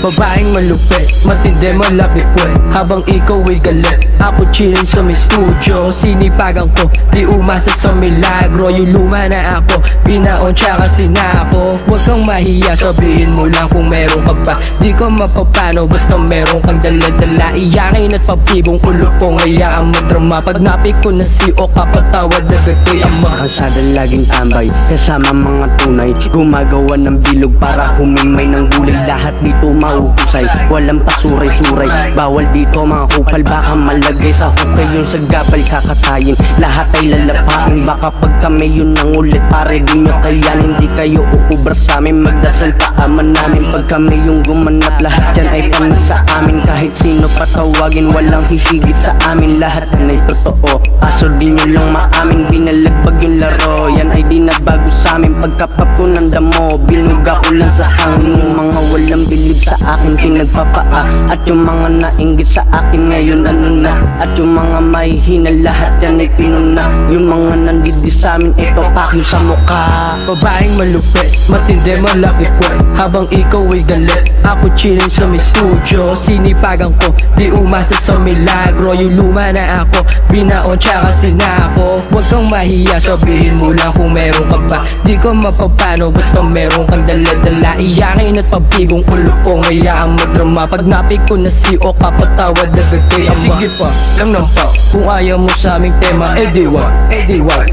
Babaeng malupit, matindi malaki puwet. Habang ikaw ay galit, ako chillin sa may studio. Sinipagan ko, di umasa sa milagro. Yung luma na ako, binaon tsaka sinako. Huwag kang mahiya, sabihin mo lang kung meron ka ba. Di ko mapapano, basta meron kang dala-dala. Iyakin at pabibong ulo ko, ngayaan mo drama. Pag napik ko na si O, kapatawad agad kay ama. Kalsada laging tambay, kasama mga tunay. Gumagawa ng bilog para humimay ng gulay. Lahat dito mahuhusay, walang pasuray-suray. Bawal dito mga kupal, baka malagay sa hukay. Yung sa gabal kakatayin, lahat ay lalapain. Baka pag kami yun ang ulit, pare di nyo kayanin. Hindi kayo uubra sa amin, magdasal pa ama namin. Pag kami yung gumanap, lahat yan ay panas sa amin. Kahit sino patawagin, walang hihigit sa amin. Lahat yan ay totoo, kaso di nyo lang maamin. Binalagbag yung laro, yan ay di na bago sa amin. Pagkapap ko ng damo, binuga ko lang sa hangin. Yung mga walang bilib sa akin, pinagpapaa. At yung mga nainggit sa akin ngayon ano na. At yung mga mahihina, lahat yan ay pinuna. Yung mga nandidi sa amin, ito pakyo sa mukha. Babaeng malupit, matindi malaki puwet. Habang ikaw ay galit, ako chillin sa may studio. Sinipagan ko, di umasa sa milagro. Yung luma na ako, binaon tsaka sinako. Huwag kang mahiya, sabihin mo lang kung meron ka ba. Di ko mapapano, basta meron kang dala-dala. Iyakin at pabibong ulo ko, ngayaan mo drama. Pag napik ko na si O, kapatawad agad kay ama. Sige pa, lang nampak, kung ayaw mo sa aming tema, edi wag.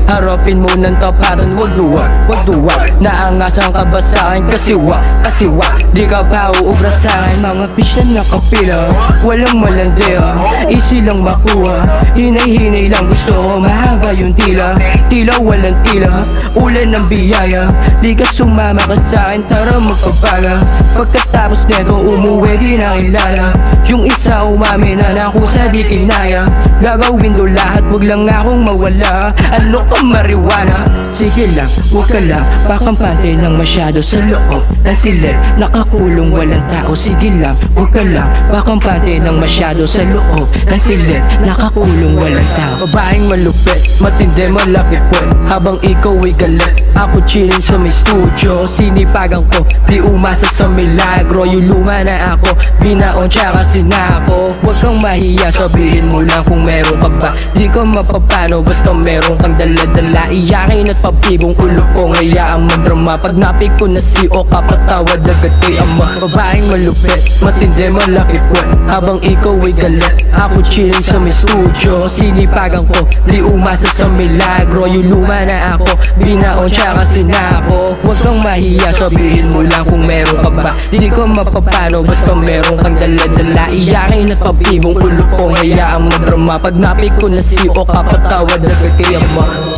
Harapin mo ng taparan, wag duwag. Naangasan ka ba sa'kin? Kasi wag, di ka pa uubra sa'kin. Mga fish na nakapila, walang malandiya. Easy lang makuha, hinay-hinay lang gusto ko. Mahaba yung tila, walang tila. Ulan ng biyaya, di ka sumama ka sa'kin, tara magpapaga. Pagkatapos neto, umuwi di na kilala. Yung isa umami na nakusa di kinaya. Gagawin ko lahat, wag lang akong mawala. Ano ka mariwana? Sige lang, huwag ka lang pakampante lang masyado sa loob ng silid, nakakulong walang tao. Sige lang, huwag ka lang pakampante lang masyado sa loob ng silid, nakakulong walang tao. Babaeng malupit, matindi malaki puwet. Habang ikaw ay galit, ako chillin sa may studio. Sinipagan ko, di umasa sa milagro. Yung luma na ako, binaon tsaka sinako. Huwag kang mahiya, sabihin mo lang kung meron ka ba. Di ko mapapano, basta meron kang dala-dala. Iyakin at pabibong ulo ko, ngayaan mo drama. Pag napik ko na si O, kapatawad agad kay ama. Babaeng malupit, matindi malaki puwet. Habang ikaw ay galit, ako chillin sa may studio. Sinipagan ko, di umasa sa milagro. Yung luma na ako, binaon tsaka sinako. Huwag kang mahiya, sabihin mo lang kung meron ka ba. Di ko mapapano, basta meron kang dala-dala. Iyakin at pabibong ulo ko, ngayaan mo drama. Pag napik ko na si O, kapatawad agad kay ama.